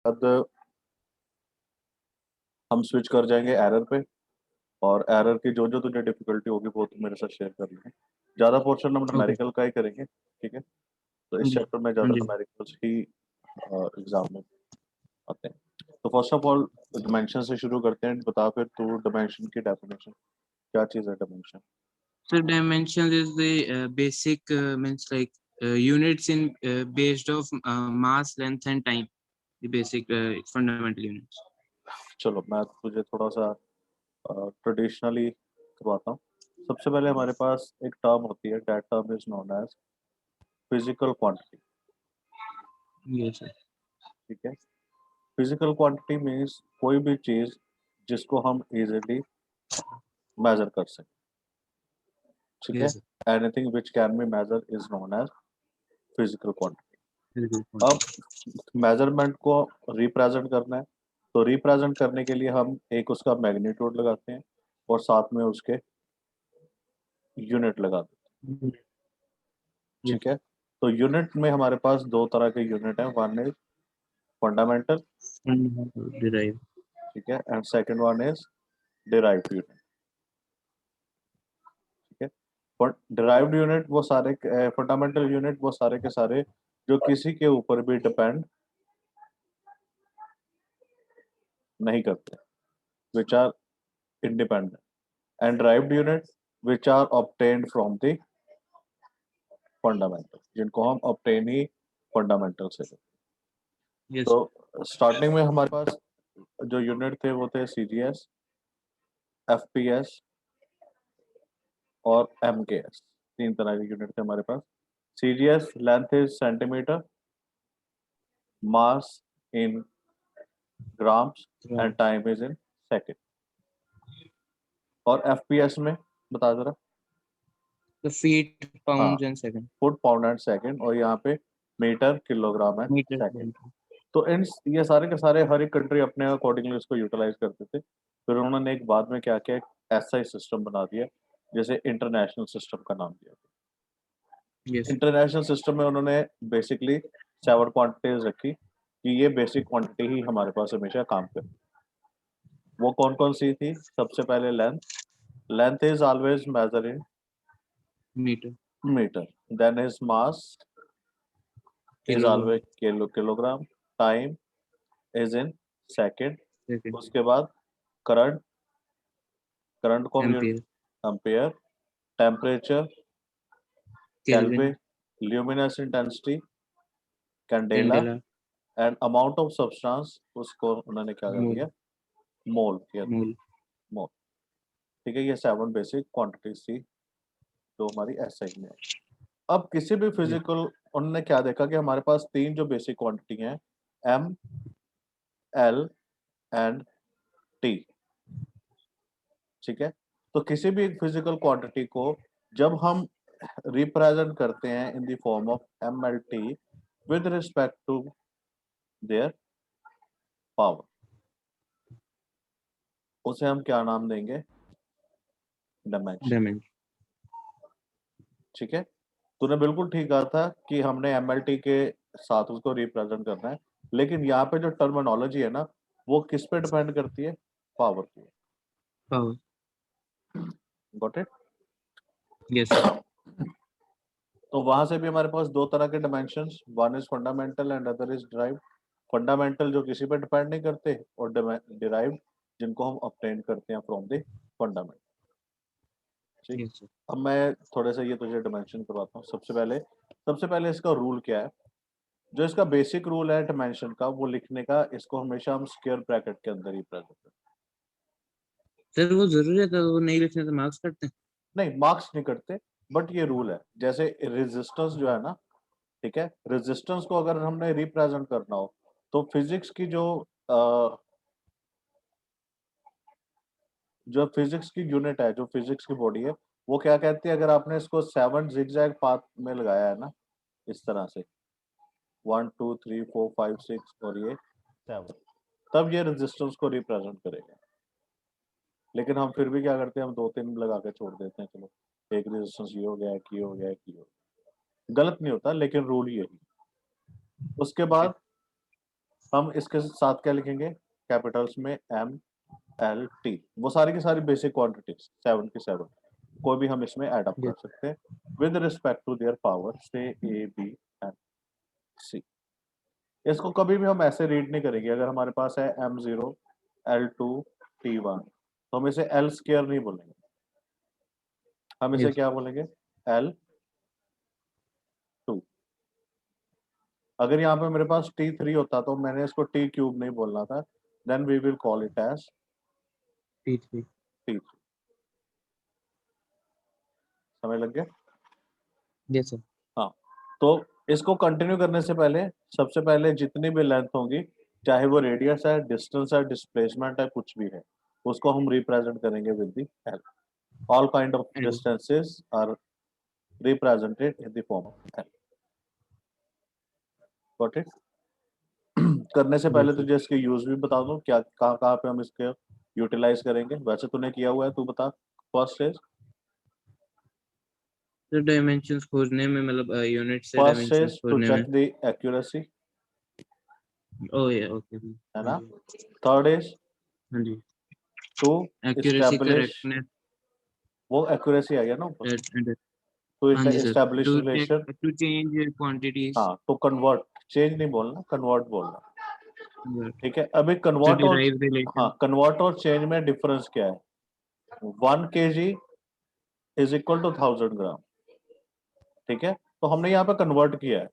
बाद हम स्विच कर जाएंगे एरर पे, और एरर की जो जो तुझे डिफिकल्टी होगी वो तू मेरे साथ शेयर कर लेंगे। ज़्यादा पोर्शन हम ओके। न्यूमेरिकल का ही करेंगे, ठीक है। तो हाँ इस जी। चैप्टर में हाँ ज़्यादा जी। न्यूमेरिकल्स ही एग्जाम में आते हैं। तो फर्स्ट ऑफ ऑल डिमेंशन से शुरू करते हैं। बता फिर तू डिमेंशन की डेफिनेशन, क्या चीज़ है dimension? So dimensions is the basic means like units in based of mass, length and time. The basic fundamental units. चलो मैं तुझे थोड़ा सा ट्रेडिशनली करवाता हूँ। सबसे पहले हमारे पास एक टर्म होती है, that term is known as physical quantity, Yes, sir. ठीक है। फिजिकल क्वांटिटी मीन्स कोई भी चीज़ जिसको हम इजीली मेजर कर सकें, ठीक है। Yes, sir. Anything which can be measure is known as physical quantity. Physical अब quantity. मेजरमेंट को रिप्रेजेंट करना है, तो रिप्रेजेंट करने के लिए हम एक उसका मैग्नीट्यूड लगाते हैं और साथ में उसके यूनिट लगा देते Mhm. हैं, Yes. ठीक है। तो यूनिट में हमारे पास दो तरह के यूनिट हैं, one is fundamental, Fundamental derive. ठीक है, and second one is derived unit, ठीक है। डिराइव्ड यूनिट वो सारे, फंडामेंटल यूनिट वो सारे के सारे जो किसी के ऊपर भी डिपेंड नहीं करते, which are independent, and derived unit which are obtained from the fundamental, जिनको हम ऑब्टेन ही फंडामेंटल से करते हैं। Yes, sir. तो स्टार्टिंग में हमारे पास जो यूनिट थे वो थे सीजीएस, एफपीएस और एमकेएस। तीन तरह के यूनिट थे हमारे पास। CGS length is centimetre, mass in grams and Grams. Time is in second. और एफपीएस में बता जरा। The feet, हाँ, pounds and second. Foot pound and second, और यहाँ पे metre kilogram and Meter. Second. तो इन ये सारे के सारे हर एक कंट्री अपने अकॉर्डिंगली इसको यूटिलाइज करते थे। फिर उन्होंने एक बाद में क्या किया, एक ऐसा सिस्टम बना दिया जैसे इंटरनेशनल सिस्टम का नाम दिया। Yes. इंटरनेशनल सिस्टम में उन्होंने बेसिकली 7 क्वांटिटीज रखी कि ये बेसिक क्वांटिटी ही हमारे पास हमेशा काम करे। वो कौन कौन सी थी? सबसे पहले length, length is always measure in Meter. Metre. Then is mass is Kilogram. Always kilogram. Time is in second. Second. उसके बाद करंट, करंट को हम Ampere. Ampere. Temperature Kelvin. Kelvin. Luminous intensity candela. Candela. And amount of substance, उसको उन्होंने क्या कर Mole. दिया, मोल किया, Mole. मोल। ठीक है, ये 7 बेसिक क्वांटिटीज थी जो हमारी एसआई में है। अब किसी भी Yes. फिजिकल, उन्होंने क्या देखा कि हमारे पास तीन जो बेसिक क्वांटिटी हैं, एम, एल एंड टी, ठीक है। तो किसी भी एक फिजिकल क्वांटिटी को जब हम रिप्रेजेंट करते हैं in the form of M L T with respect to their power, उसे हम क्या नाम देंगे? Dimension, Dimension. ठीक है। तूने बिल्कुल ठीक कहा था कि हमने एमएलटी के साथ उसको रिप्रेजेंट करना है, लेकिन यहाँ पे जो टर्मिनोलॉजी है ना, वो किस पे डिपेंड करती है? पावर पे। Power. Got it? Yes, sir. तो वहां से भी हमारे पास दो तरह के dimensions, one is fundamental and other is derived. Fundamental जो किसी पे डिपेंड नहीं करते, और डिराइव्ड जिनको हम ऑब्टेन करते हैं फ्रॉम द फंडामेंटल, ठीक। Yes, sir. अब मैं थोड़े से ये तुझे डायमेंशन करवाता हूँ। सबसे पहले इसका रूल क्या है? जो इसका बेसिक रूल है डायमेंशन का, वो लिखने का, इसको हमेशा हम स्क्वायर ब्रैकेट के अंदर ही प्रेजेंट करते सर वो जरूरी है तो वो नहीं लिखने तो मार्क्स करते हैं। हैं। नहीं, मार्क्स नहीं करते, बट ये रूल है। जैसे रेजिस्टेंस जो है ना, ठीक है, रेजिस्टेंस को अगर हमने रिप्रेजेंट करना हो, तो फिजिक्स की जो फिजिक्स की यूनिट है, जो फिजिक्स की बॉडी है, वो क्या कहती है? अगर आपने इसको 7 जिगजैग पाथ में लगाया है ना, इस तरह से 1 2 3 4 5 6 और ये 7, तब ये रेजिस्टेंस को रिप्रेजेंट करेगा। लेकिन हम फिर भी क्या करते हैं, हम 2 3 लगा के छोड़ देते हैं, चलो एक रेजिस्टेंस ये हो गया, एक ये हो गया, एक ये हो गया। गलत नहीं होता, लेकिन रूल यही। उसके ओके। बाद हम इसके साथ क्या लिखेंगे, कैपिटल्स में MLT, वो सारी की सारी बेसिक क्वांटिटीज 7 की 7, कोई भी हम इसमें ऐड अप कर Yes. सकते हैं with respect to their power, से A B and C। इसको कभी भी हम ऐसे रीड नहीं करेंगे। अगर हमारे पास है M0 L2 T1, तो हम इसे L स्क्वायर नहीं बोलेंगे, हम इसे Yes. क्या बोलेंगे, L2। अगर यहाँ पे मेरे पास T3 होता तो मैंने इसको T क्यूब नहीं बोलना था, then we will call it as T3. T3। समझ लग गया? Yes, sir. हाँ, तो इसको कंटिन्यू करने से पहले सबसे पहले जितनी भी लेंथ होंगी, चाहे वो रेडियस है, डिस्टेंस है, डिस्प्लेसमेंट है, कुछ भी है, उसको हम रिप्रेजेंट करेंगे with the L. All kind of L. Distances are represented in the form of L. Got it? करने से Yes, पहले sir. तुझे इसके यूज भी बता दूं, क्या कहाँ कहाँ पे हम इसके यूटिलाइज करेंगे। वैसे तूने किया हुआ है, तू बता। फर्स्ट इज तो डायमेंशंस खोजने में मतलब यूनिट से फर्स्ट डायमेंशंस इज टू खोजने में। चेक द एक्यूरेसी, ओह या ओके। है हाँ ना। जी। थर्ड इज हाँ जी। टू एक्यूरेसी, इस्टेब्लिश, करेक्टनेस वो एक्यूरेसी आ गया ना ऊपर, एंड। टू हाँ जी sir. Establish to check, relation. To change quantities, हाँ, टू कन्वर्ट, चेंज नहीं बोलना, कन्वर्ट बोलना। ठीक है, अभी टू कन्वर्ट और, डिराइव हाँ, रिलेशन। कन्वर्ट और चेंज में डिफरेंस क्या है। 1 kg is equal to 1000 gram. ठीक है, तो हमने यहाँ पे कन्वर्ट किया है,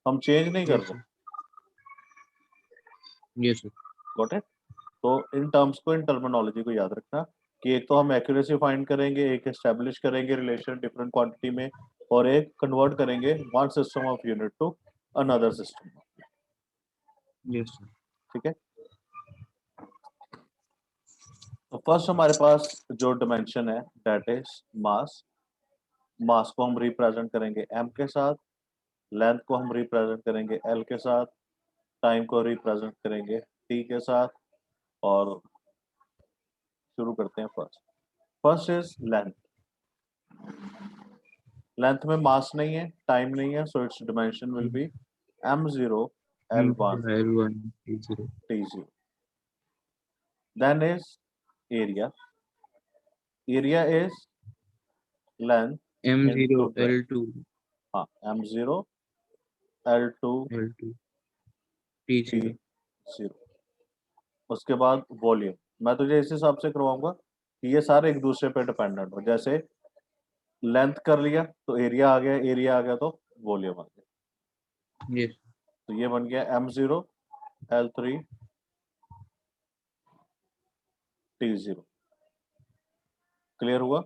हम चेंज नहीं कर यस रहे। Sir. Yes sir. Got it? तो इन टर्म्स को, इन टर्मिनोलॉजी को याद रखना कि एक तो हम एक्यूरेसी फाइंड करेंगे, एक एस्टेब्लिश करेंगे रिलेशन डिफरेंट क्वांटिटी में, और एक कन्वर्ट करेंगे one system of unit to another system. Yes sir. ठीक है, तो फर्स्ट हमारे पास जो डिमेंशन है दैट इज मास। मास को हम रिप्रेजेंट करेंगे m के साथ, लेंथ को हम रिप्रेजेंट करेंगे l के साथ, टाइम को रिप्रेजेंट करेंगे t के साथ। और शुरू करते हैं first. First is length. Length में मास नहीं है, टाइम नहीं है, so it's dimension will be m0 l1 L1 T0 t0। Then is area. Area is length M0 into breadth. L2 हाँ, m0 l2 L2 T0। t0। उसके बाद volume. मैं तुझे इस हिसाब से करवाऊंगा कि ये सारे एक दूसरे पे डिपेंडेंट हो। जैसे लेंथ कर लिया तो एरिया आ गया, एरिया आ गया तो वॉल्यूम आ गया। यस। तो ये बन गया m0 l3 t0। क्लियर हुआ?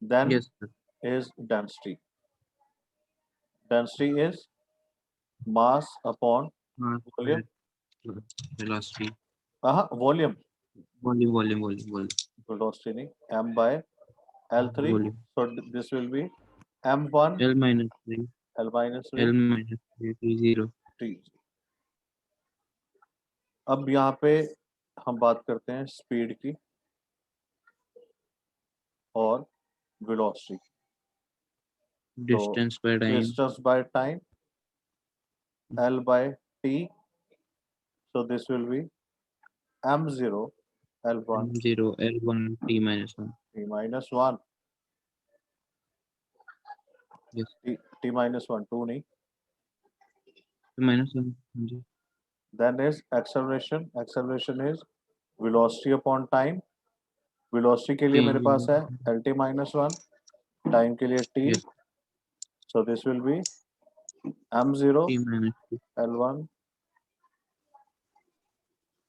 Then yes sir. Is density. Density is mass upon हाँ वॉल्यूम। वेलोसिटी। हाँ, volume, volume volume volume volume velocity नहीं, m by l3, वॉल्यूम। so this will be m1 L minus 3 l minus 3 L minus 3 T0। t। अब यहाँ पे हम बात करते हैं स्पीड की और वेलोसिटी। तो distance by time. Distance by time, l by t, so this will be m0 l1 M0 L1 T minus 1। t minus 1 yes. t minus 1 2 नहीं। माइनस 1। हाँ जी। Then is acceleration, acceleration is velocity upon time। velocity के लिए मेरे पास है T0। lt minus 1, time के लिए t, yes. so this will be m0 T minus 2 l1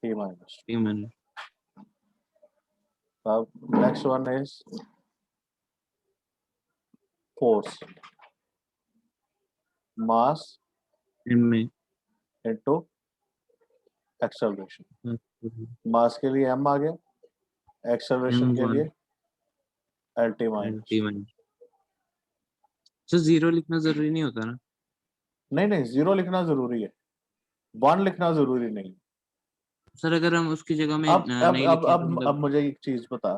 t minus। T minus Now next one is force, mass M में। into acceleration। mass के लिए m आ गया, acceleration के लिए M1 lt minus। T minus। तो zero लिखना जरूरी नहीं होता ना? नहीं नहीं, जीरो लिखना जरूरी है, 1 लिखना जरूरी नहीं। सर अगर हम उसकी जगह में अब अब नहीं अब लिखें तो अब अब मतलब। मुझे एक चीज बता,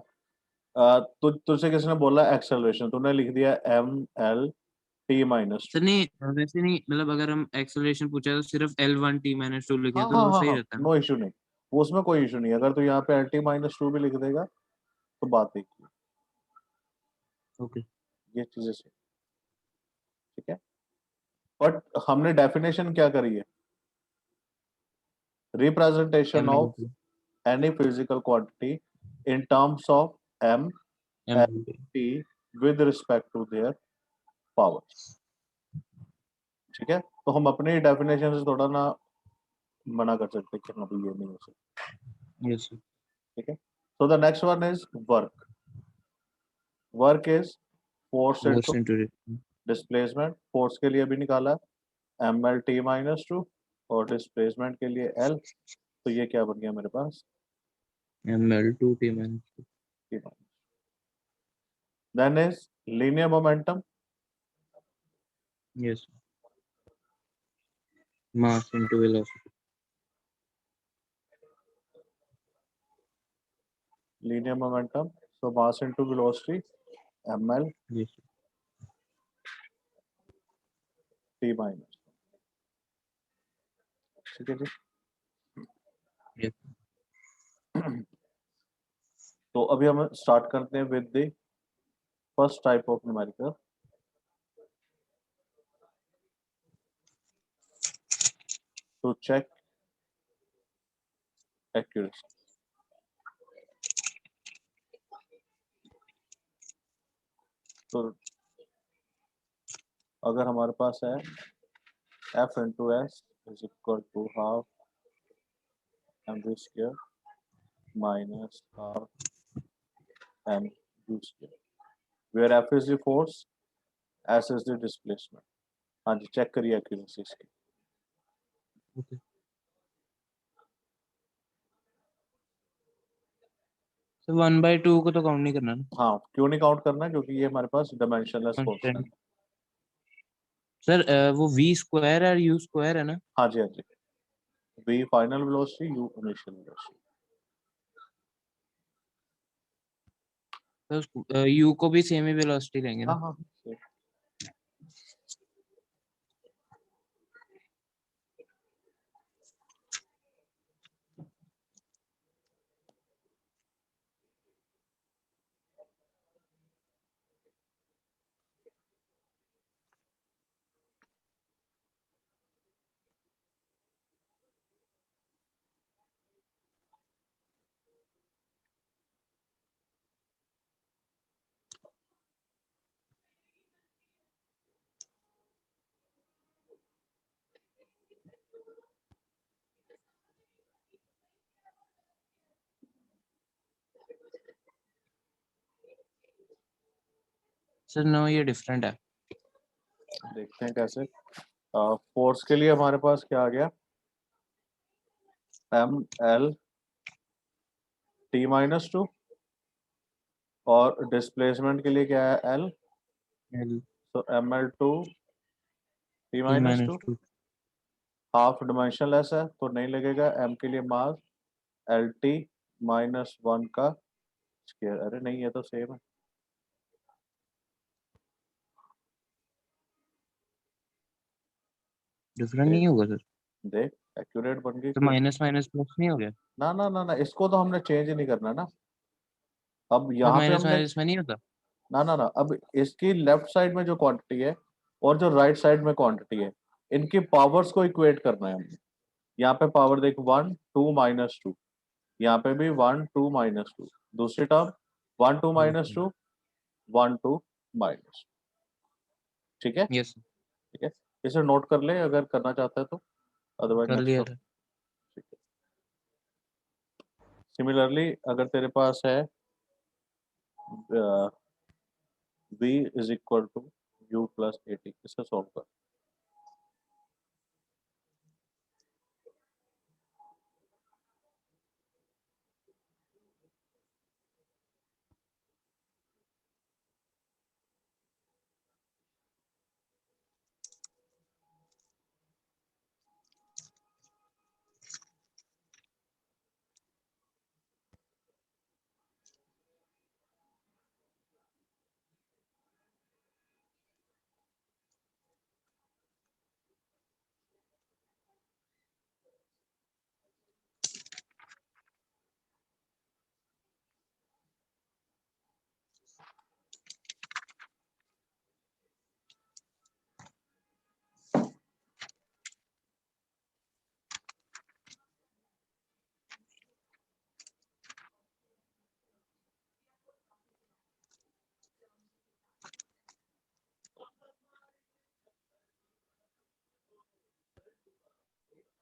तुझसे किसने बोला एक्सेलरेशन, तूने लिख दिया m l t minus sir नहीं वैसे नहीं, मतलब अगर हम एक्सेलरेशन पूछा तो सिर्फ L1 t माइनस 2 लिखें तो वो सही रहता है ना? नो इशू नहीं, वो उसमें कोई इशू नहीं, अगर तू यहाँ पे lt माइनस 2 भी लिख देगा तो बात एक ही है। ओके। ये चीजें सही, ठीक है। बट हमने डेफिनेशन क्या करी है, representation ml of any physical quantity in terms of m and ml t with respect to their powers, ठीक है। तो हम अपनी डेफिनेशन से थोड़ा ना मना कर सकते कि हाँ भाई ये नहीं हो सकता, यस सर। ठीक है। So the next one is work. Work is force force into into displacement. Force के लिए भी निकाला M L T minus two, और डिस्प्लेसमेंट के लिए एल, तो ये क्या बन गया मेरे पास, ml2 t minus 2। T minus. Then is linear momentum. Yes, mass into velocity. Linear momentum, so mass into velocity, M L yes T minus, ठीक है जी। यस। तो अभी हम स्टार्ट करते हैं with the first type of numerical. To check accuracy, तो अगर हमारे पास है F into S is equal to half M V square minus half M U square, where F is the force, S is the displacement. हाँ जी, check करिए accuracy इसकी। Okay. तो 1/2 को तो काउंट नहीं करना ना? हाँ, क्यों नहीं काउंट करना है, क्योंकि ये हमारे पास डायमेंशनलेस फोर्स है। कांस्टेंट। सर वो v स्क्वायर और u स्क्वायर है ना? हाँ जी, हाँ जी, v final velocity, u initial velocity. तो u को भी सेम ही वेलोसिटी लेंगे हाँ ना? हाँ, सर नो, ये डिफरेंट है। देखते हैं कैसे। फोर्स के लिए हमारे पास क्या आ गया, M L T minus two, और डिस्प्लेसमेंट के लिए क्या है, एल, l तो M L two T t minus minus two. 2। Half dimensionless है तो नहीं लगेगा, एम के लिए mass L T minus one का स्क्वायर, अरे नहीं ये तो सेम है, डिफरेंट देख नहीं होगा सर? देख, एक्यूरेट बन गई तो क्यों। माइनस माइनस प्लस नहीं हो गया? ना ना ना ना, इसको तो हमने चेंज ही नहीं करना ना, अब तो यहाँ पे माइनस हमने, माइनस में नहीं होता? ना ना ना, अब इसकी लेफ्ट साइड में जो क्वांटिटी है और जो राइट साइड में क्वांटिटी है, इनकी पावर्स को इक्वेट करना है हमने। यहाँ पे पावर देख, वन टू माइनस टू, यहाँ पे भी वन टू माइनस टू, दूसरी term one two minus to, one two minus, ठीक है, यस, ठीक है। इसे नोट कर ले अगर करना चाहता है तो, अदरवाइज कर नेक्स्ट लिया कर, था। ठीक है। सिमिलरली अगर तेरे पास है v is equal to u plus A T, इसे सॉल्व कर।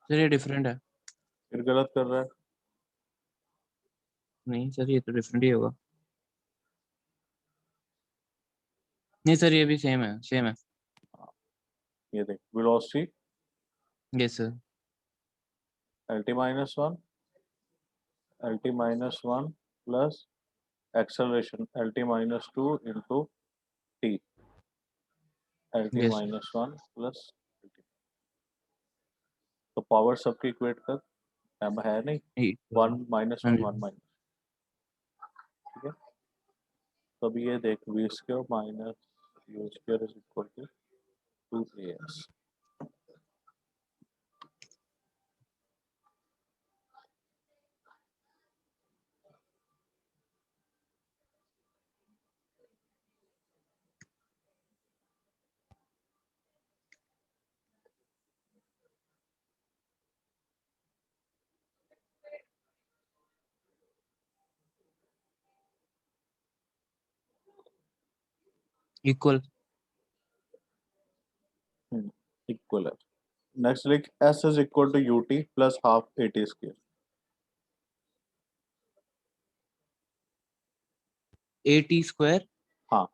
सर ये डिफरेंट है। फिर गलत कर रहा है। नहीं सर ये तो डिफरेंट ही होगा। नहीं सर ये भी सेम है, सेम है। ये देख, velocity yes sir. LT minus 1, LT minus 1 plus acceleration LT minus 2 into T, LT yes sir. minus 1 plus LT। तो पावर सबकी इक्वेट कर, m है नहीं, 1 minus हाँ 1 जी। 1 minus, ठीक है। तो अभी ये देख, v square minus u square is equal to 2as। Equal. Equal है। नेक्स्ट लिख, s is equal to ut plus half at square। 80 square. हाँ,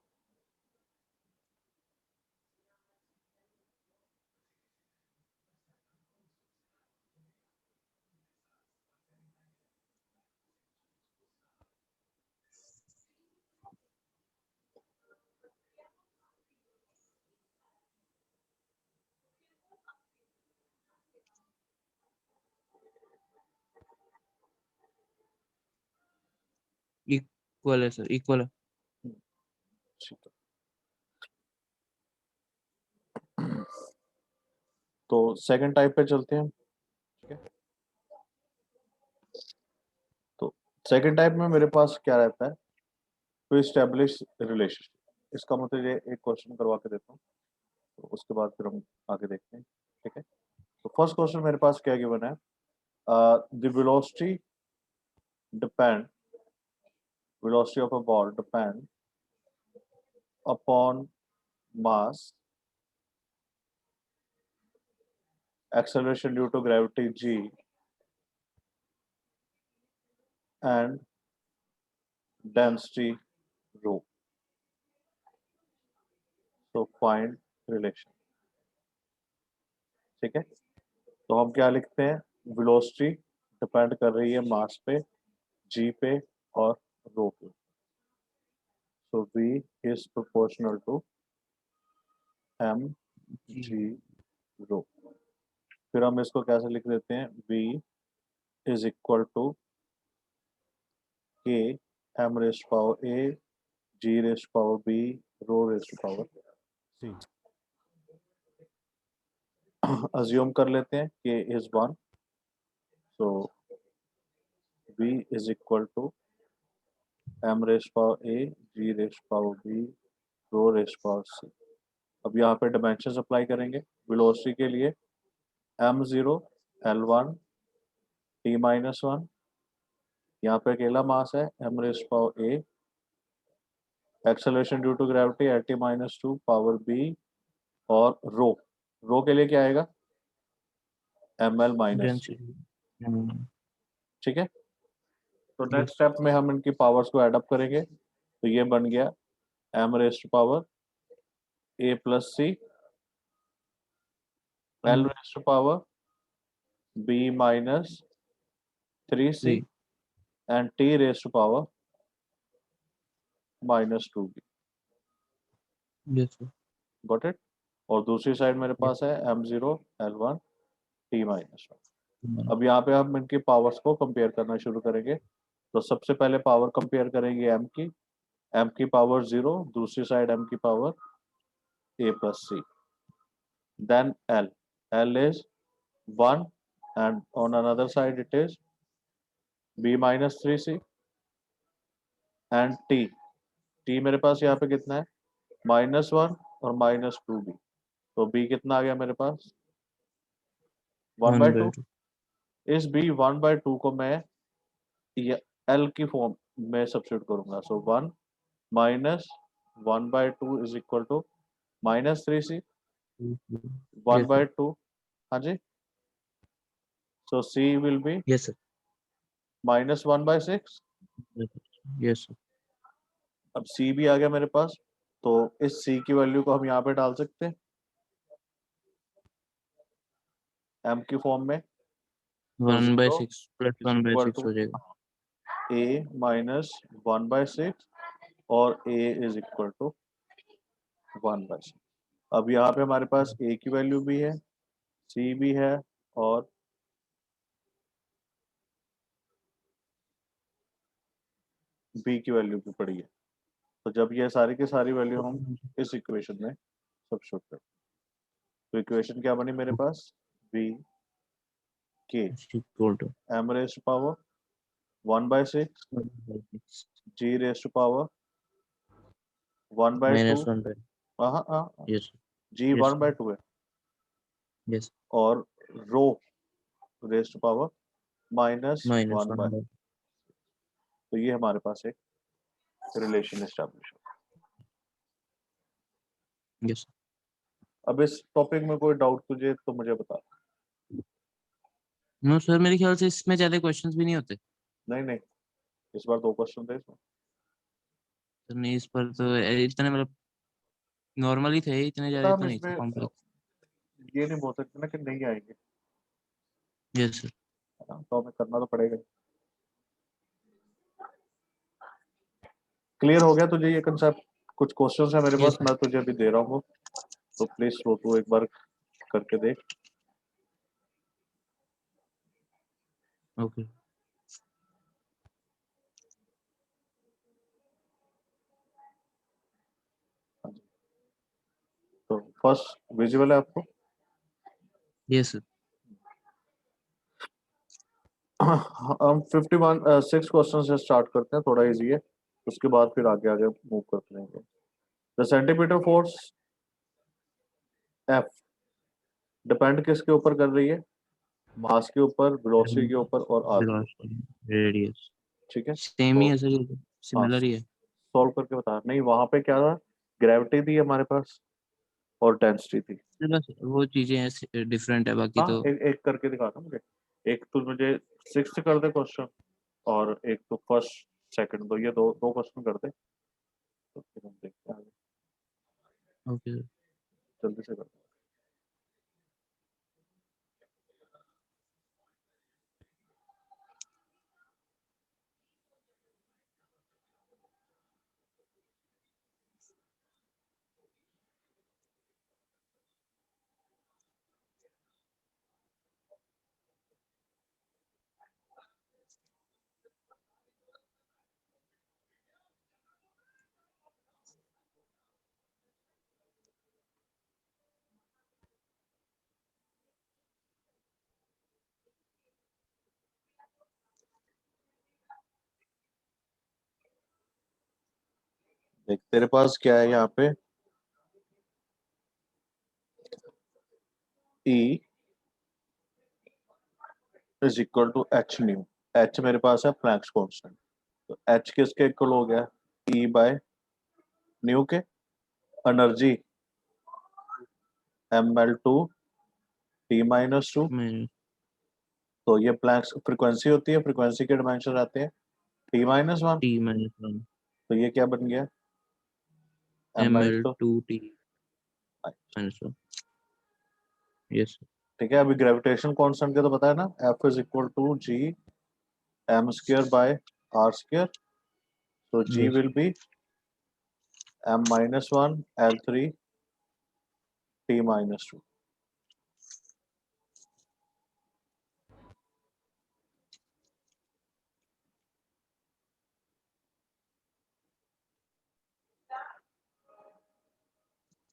इक्वल है सर, इक्वल है। ठीक है। तो सेकंड टाइप पे चलते हैं, ठीक है। तो सेकंड टाइप में मेरे पास क्या रहता है, टू एस्टेब्लिश रिलेशनशिप। इसका मतलब ये एक क्वेश्चन करवा के देता हूँ, तो उसके बाद फिर हम आगे देखते हैं, ठीक है। तो फर्स्ट क्वेश्चन मेरे पास क्या गिवन है, the velocity depend, velocity of a ball depend upon mass, acceleration due to gravity g, and density rho। So find relation, ठीक है। तो हम क्या लिखते हैं, velocity डिपेंड कर रही है मास पे, g पे और रो पे। So v is proportional to m g रो। फिर हम इसको कैसे लिख देते हैं, v is equal to k m raised to power a g raised to power b rho raised to power c। Assume कर लेते हैं k is 1, so v is equal to m raised to power a g raised to power b rho raised to power c। अब यहाँ पे dimension apply करेंगे velocity के लिए, m0 l1 t minus 1, यहाँ पे अकेला मास है m raised to power a, acceleration due to gravity lt minus 2 power b, और रो, रो के लिए क्या आएगा, ml माइनस c, डेंसिटी। ठीक है। तो नेक्स्ट यस। स्टेप में हम इनकी पावर्स को एड अप करेंगे, तो ये बन गया m raise to power a plus C, l raise to power b minus 3c, 3। And t raise to power minus 2b। Yes sir. Got it. और दूसरी साइड मेरे यस। पास है m0 l1 t माइनस 1। अब यहाँ पे हम इनकी powers को कंपेयर करना शुरू करेंगे। तो सबसे पहले पावर कंपेयर करेंगे m की पावर 0, दूसरी साइड m की power a plus c, then l is 1, and on another side it is b minus 3c, and t मेरे पास यहाँ पे कितना है, -1 और -2b। तो b कितना आ गया मेरे पास, 1/2। 1/2। इस b 1/2 को मैं ये l की फॉर्म में सब्स्टिट्यूट करूंगा, so 1 minus 1/2 is equal to -3c, yes sir. 1/2, हाँ जी, So C will be Yes, sir. minus 1/6. Yes, sir. अब C भी आ गया मेरे पास, तो इस C की वैल्यू को हम यहाँ पे डाल सकते हैं M की फॉर्म में. 1/6 प्लस is equal 1/6 to हो जाएगा. A minus 1/6 और A is equal to 1/6. अब यहाँ पे हमारे पास A की वैल्यू भी है, C भी है और B की वैल्यू भी पड़ी है. तो जब ये सारी की सारी वैल्यू हम इस इक्वेशन में सब्स्टिट्यूट करते हैं, तो इक्वेशन क्या बनी मेरे पास? B K equal to M raised to power 1/6 G raised to power 1/2. minus 1 by. हाँ हाँ, Yes, sir. G Yes, 1/2 है yes. और row rest power minus Minus 1 1 by. by. तो ये हमारे पास एक रिलेशन एस्टैब्लिश हो. Yes. अब इस टॉपिक में कोई डाउट तुझे तो मुझे बता. नो सर, मेरे ख्याल से इसमें ज्यादा क्वेश्चंस भी नहीं होते. नहीं नहीं, इस बार 2 क्वेश्चन थे इसमें. तो नहीं, इस पर तो इतने मतलब नॉर्मली थे, इतने ज्यादा हम तो नहीं थे इसमें कॉम्प्लेक्स. ये नहीं बोल सकते ना कि नहीं आएंगे, यस सर. है ना, तो हमें करना तो पड़ेगा. क्लियर हो गया तुझे ये कंसेप्ट? कुछ क्वेश्चंस है मेरे यस पास, मैं तुझे अभी दे रहा हूँ, तो प्लीज तू एक बार करके देख. ओके. तो फर्स्ट विजुअल है आपको? Yes sir. हम 6 क्वेश्चन से स्टार्ट करते हैं, थोड़ा इजी है, उसके बाद फिर आगे आगे मूव करते रहेंगे. The centimetre force F depend किसके ऊपर कर रही है? मास के ऊपर, वेलोसिटी के ऊपर और आर के ऊपर. रेडियस ठीक है, सेम ही तो है सर, ये हाँ सिमिलर ही है. सॉल्व करके बता. नहीं, वहां पे क्या था? ग्रेविटी थी हमारे पास और डेंसिटी थी. सर बस वो चीजें हैं, डिफरेंट है, बाकी हाँ, तो. एक करके दिखाना मुझे. एक तो मुझे 6th कर दे क्वेश्चन, और एक तो फर्स्ट सेकंड, तो ये दो दो क्वेश्चन कर दे, तो फिर हम देखते हैं आगे. Okay sir. जल्दी से कर. देख तेरे पास क्या है यहाँ पे? E is equal to H nu. H मेरे पास है प्लैंक्स कांस्टेंट, तो एच किसके इक्वल हो गया? ई बाय न्यू के. Energy ml2 t-2. मैं तो ये प्लैंक्स फ्रीक्वेंसी होती है, फ्रीक्वेंसी के डायमेंशन आते हैं t-1. T-1 तो ये क्या बन गया? ml2. ml2 T-1. यस. ठीक है, अभी ग्रेविटेशन कांस्टेंट का तो पता है ना, F is equal to G M square by R square. तो G yes. Will be m-1 L3 t-2.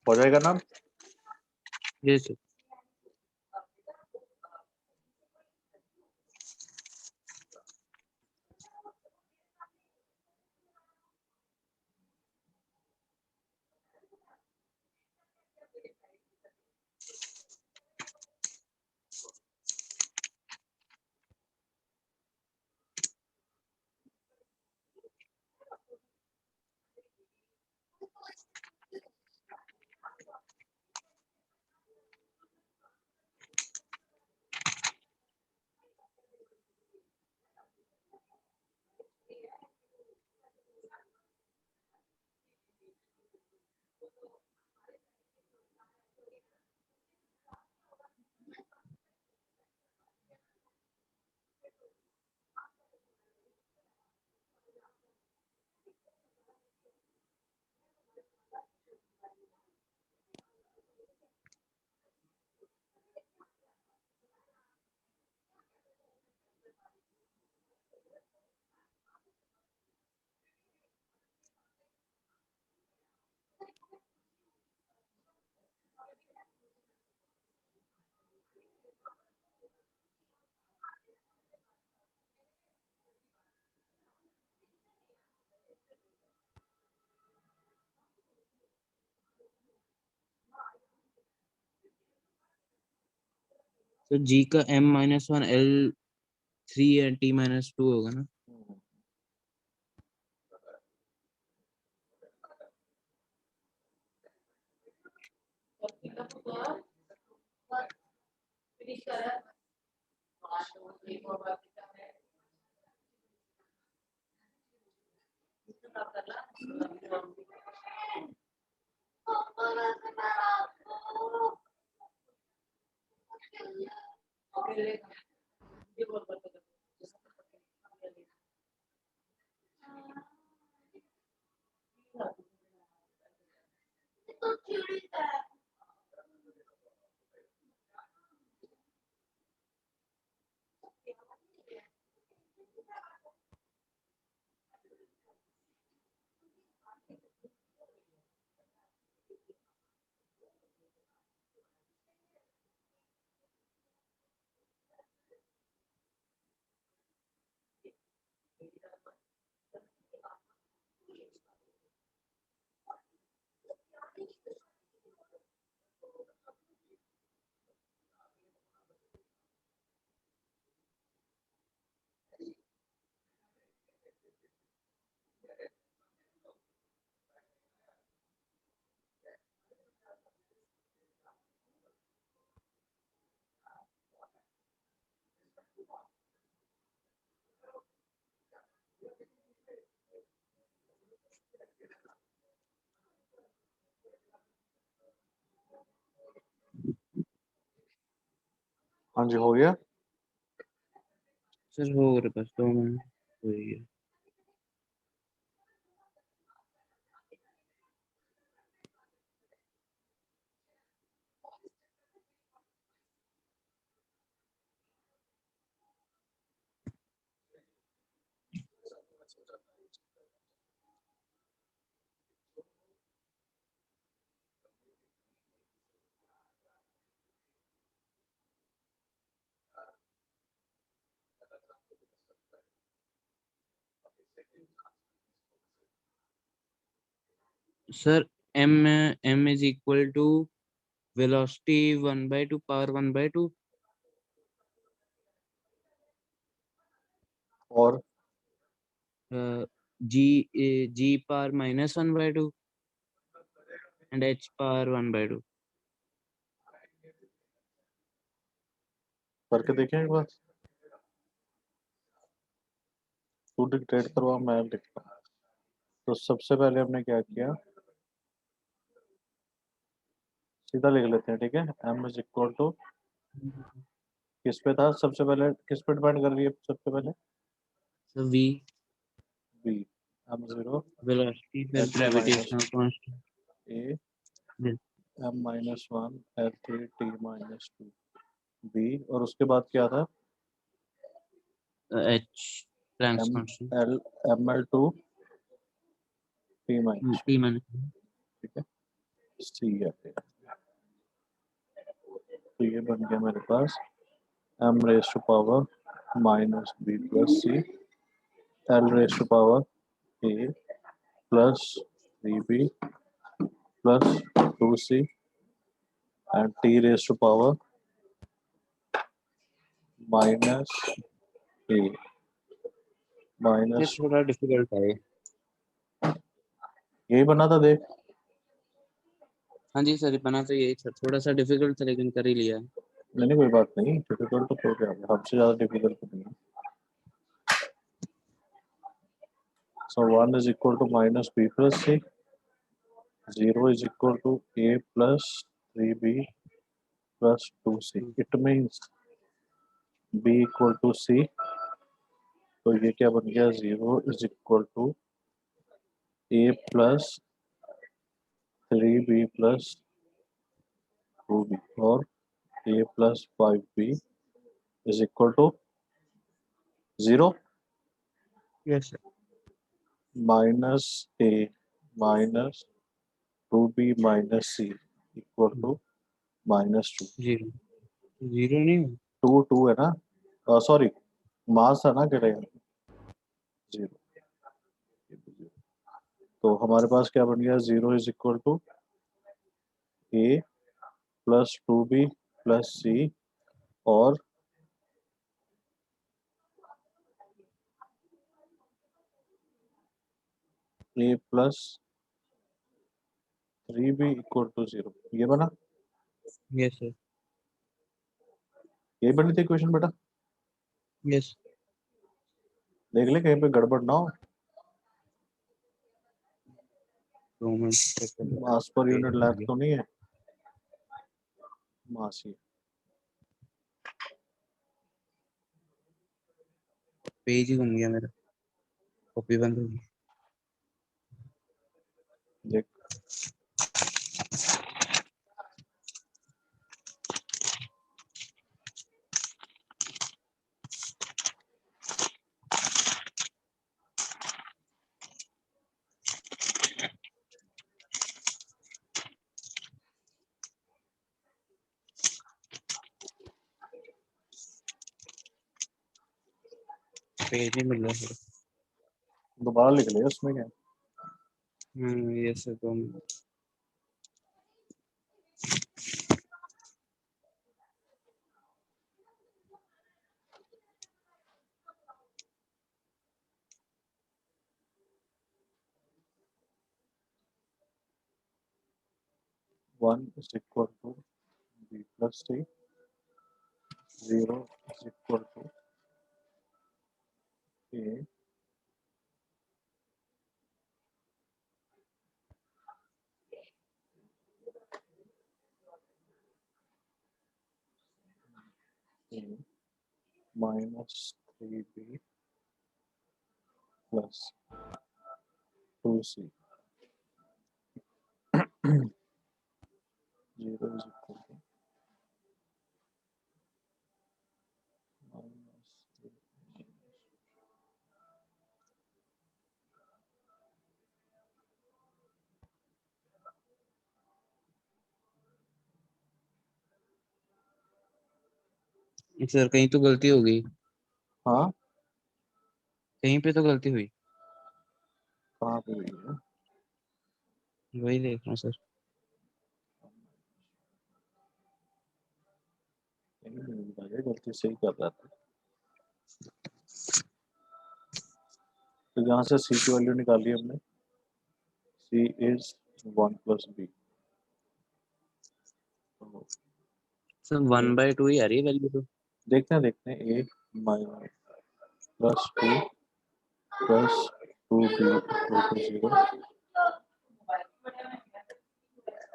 हो जाएगा ना? Yes sir. तो G का m-1 L3 एंड T-2 होगा ना? हाँ जी, हो गया। सर हो गया, बस 2 मिनट हो गया। Sir m is equal to velocity 1/2 power 1/2 और g power -1/2 and h power 1/2। करके देखें एक बार। तू डिक्टेट करवा, मैं लिखता हूँ। तो सबसे पहले हमने क्या किया, सीधा लिख लेते हैं, ठीक है। m इज इक्वल टू किस पे था सबसे पहले, किस पे डिपेंड कर रही है सबसे पहले? So v b, m0 velocity फिर h gravitational minus constant। a Yes, m-1 l3 t-2 b, और उसके बाद क्या था? h Planck's m constant l ml2 t-, t minus। ठीक है। c है। तो ये बन गया मेरे पास m raise to power minus b plus c, l raise to power a plus 3b plus 2c and t raised to power minus a ये माइनस। थोड़ा डिफिकल्ट है। यही बना था देख। हाँ जी सर, बना तो यही था, थोड़ा सा डिफिकल्ट था लेकिन कर ही लिया है। नहीं नहीं, कोई बात नहीं, डिफिकल्ट तो क्या है, हमसे ज्यादा डिफिकल्ट तो नहीं है। So 1 is equal to minus b plus c, 0 is equal to a plus 3b plus 2c. It means b equal to c, तो ये क्या बन गया, 0 is equal to a plus 3b plus 2b, और a plus 5b is equal to 0 yes sir. minus a minus 2b minus c equal to minus 2। 0 0 नहीं हुआ? 2 है ना, सॉरी, मास है ना, गिरेगा 0। तो हमारे पास क्या बन गया, 0 is equal to A plus 2b plus c और a plus 3b equal to 0, ये बना, Yes, sir. ये बनी थी इक्वेशन बेटा, Yes. देख ले कहीं पे गड़बड़ ना हो। मास पर यूनिट लैब तो नहीं है, मास ही पेज ही घूम गया मेरा, कॉपी बंद हो गई। देख। पेज नहीं मिल रहा सर। दोबारा लिख ले, उसमें क्या है? यस सर, तो 1 is equal to b plus 3, 0 is equal to a minus 3b plus 2c, 0 is equal to minus 3. Sir कहीं तो गलती हो गई, हाँ, कहीं पे तो गलती हुई, कहाँ पे हुई है? वही देख रहा हूँ सर। नहीं मिल रहा है, गलती सही कर रहा था। तो यहाँ से c की वैल्यू निकाली हमने, c is 1 plus b, तो सर 1/2 ही आ रही है वैल्यू तो। देखते हैं a minus plus 2 plus 2b equal to 0,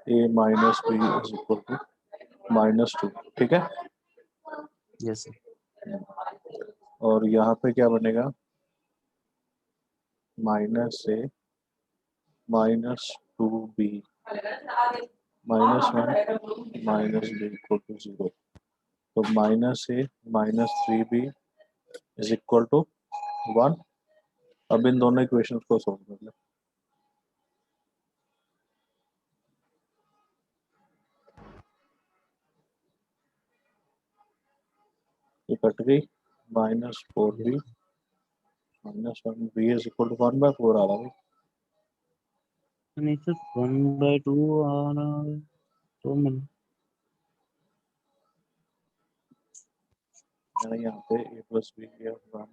a minus b is equal to -2, ठीक है। Yes sir. और यहाँ पे क्या बनेगा, माइनस से -2b -1 minus b equal to 0, तो माइनस से -3b इज इक्वल टू 1। अब इन दोनों इक्वेशंस को सॉल्व कर ले। ये कट गई, -4b -1b is equal to 1/4 आ रहा है। नहीं सर 1/2 आ रहा है तो मैंने यहाँ पे a प्लस बी किया, 1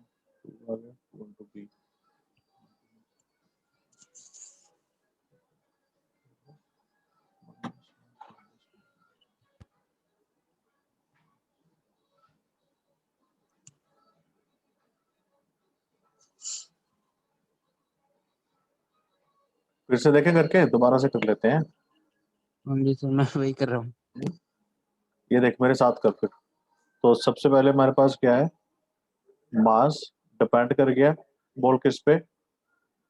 2 आ गया, 1 to b। फिर से देखें करके, दोबारा से कर लेते हैं। हाँ जी सर, मैं वही कर रहा हूँ। ये देख मेरे साथ कर फिर। तो सबसे पहले हमारे पास क्या है, मास डिपेंड कर गया, बोल किस पे,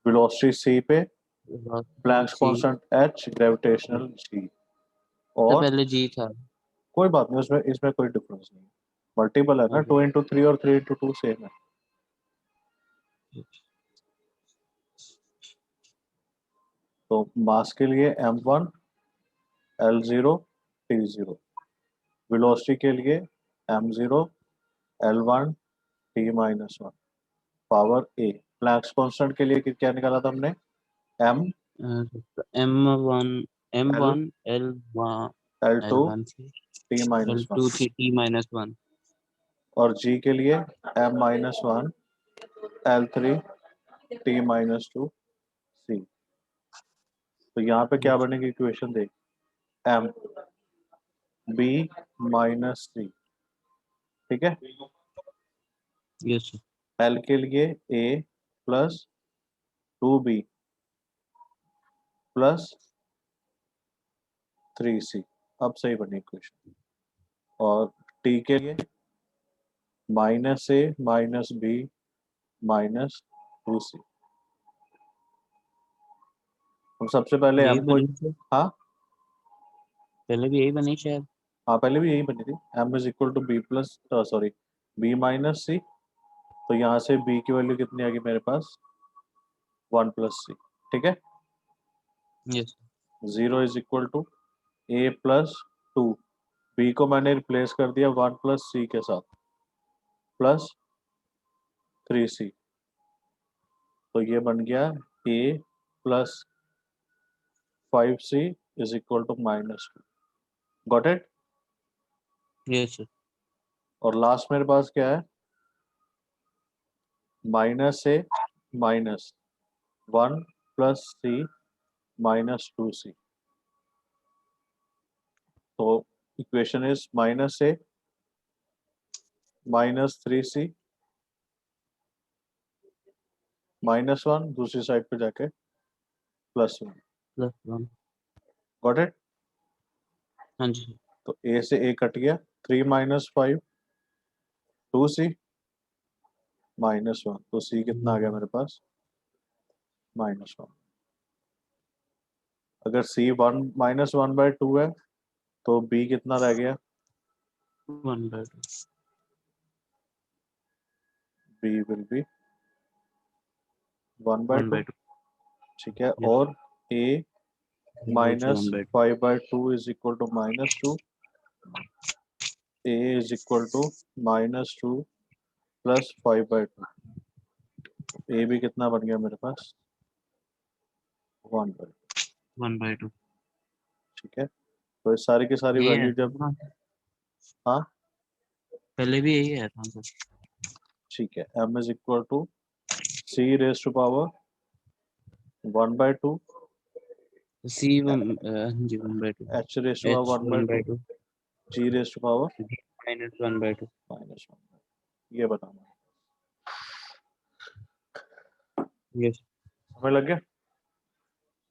वेलोसिटी c पे, प्लैंक्स जी कांस्टेंट h, ग्रेविटेशनल g। तो और पहले जी था। कोई बात नहीं, उसमें इसमें कोई डिफरेंस नहीं, मल्टीपल है ना, 2 into 3 और 3 into 2 सेम है। तो मास के लिए m1 l0 t0, वेलोसिटी के लिए m0 l1 t-1, power a। Planck's constant के लिए क्या निकाला था हमने, m M1 l M1 L1 l2 L1 t-1। L2 थी T-1। और g के लिए m minus one L3 t minus two c। तो यहाँ पे क्या बनेगी इक्वेशन देख, m b माइनस c, ठीक है। Yes, sir. L के लिए a plus two B plus three C, अब सही बनी इक्वेशन। और t के लिए माइनस ए minus B minus two C. हम सबसे पहले यही m को, बनी सर, हाँ पहले भी यही बनी शायद। हाँ पहले भी यही बनी थी, m is equal to B plus sorry b minus c. तो यहाँ से b की वैल्यू कितनी आ गई मेरे पास, वन प्लस सी, ठीक है। Yes. Zero is equal to A plus two, B को मैंने रिप्लेस कर दिया वन प्लस सी के साथ, प्लस थ्री सी। तो ये बन गया a plus five c is equal to minus two. Got it. Yes, sir. और लास्ट मेरे पास क्या है, माइनस ए minus one plus c minus two c. तो equation is minus A minus three c minus one, दूसरी side पे जाके plus one. Plus one. Got it. हाँ जी sir. तो ए से ए कट गया, three minus five two c minus one, तो सी कितना आ गया मेरे पास, माइनस वन। अगर c one minus one by two है तो बी कितना रह गया, 1/2. B will be one by two, 1/2. ठीक है। Yes. और a Also minus 1/2. Five by two is equal to minus two, a is equal to minus two plus five by two. A भी कितना बन गया मेरे पास, वन बाय टू, 1/2. ठीक है। तो ये सारी की सारी ये है वैल्यू जब, ना, हाँ पहले भी यही है था सर। ठीक है, m is equal to C raise to power one by two C G 1/2. H raise to H power one by two 1/2. G raise to power Minus 1/2. Minus one. ये बताना, Yes. हमें लग गया,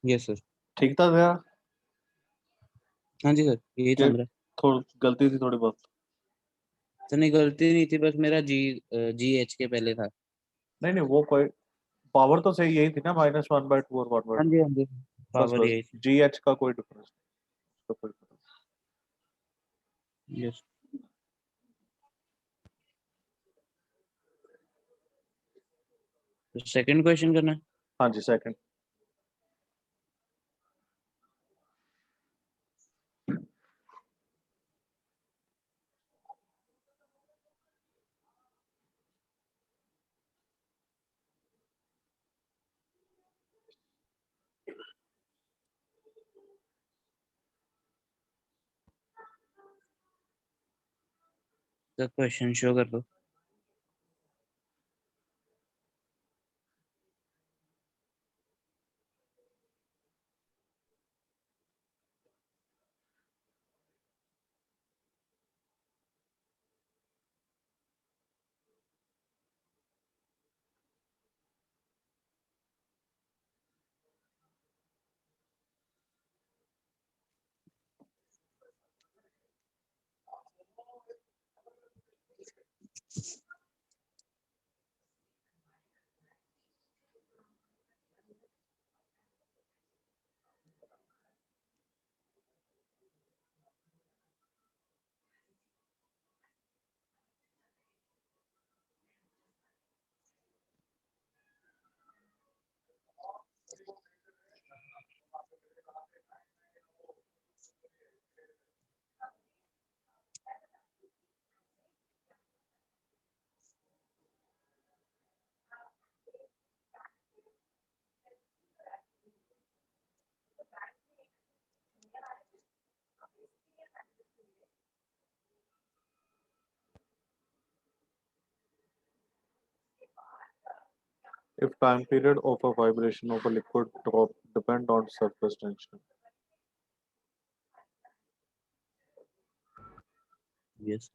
Yes sir. ठीक था भैया हाँ जी सर, यही कि समझ रहा। थोड़ी गलती थी थोड़ी बहुत। सर नहीं, गलती नहीं थी, बस मेरा GH के पहले था। नहीं नहीं वो कोई, पावर तो सही यही थी ना, माइनस वन बाय टू और वन बाय हाँ टू। जी हाँ जी, बस पावर बस यही थी। जी एच का कोई डिफरेंस नहीं, उसका कोई difference Yes. तो सेकंड क्वेश्चन करना है। नहीं। हाँ जी सेकंड। तो क्वेश्चन शो कर दो। If time period of a vibration of a liquid drop depend on surface tension. Yes.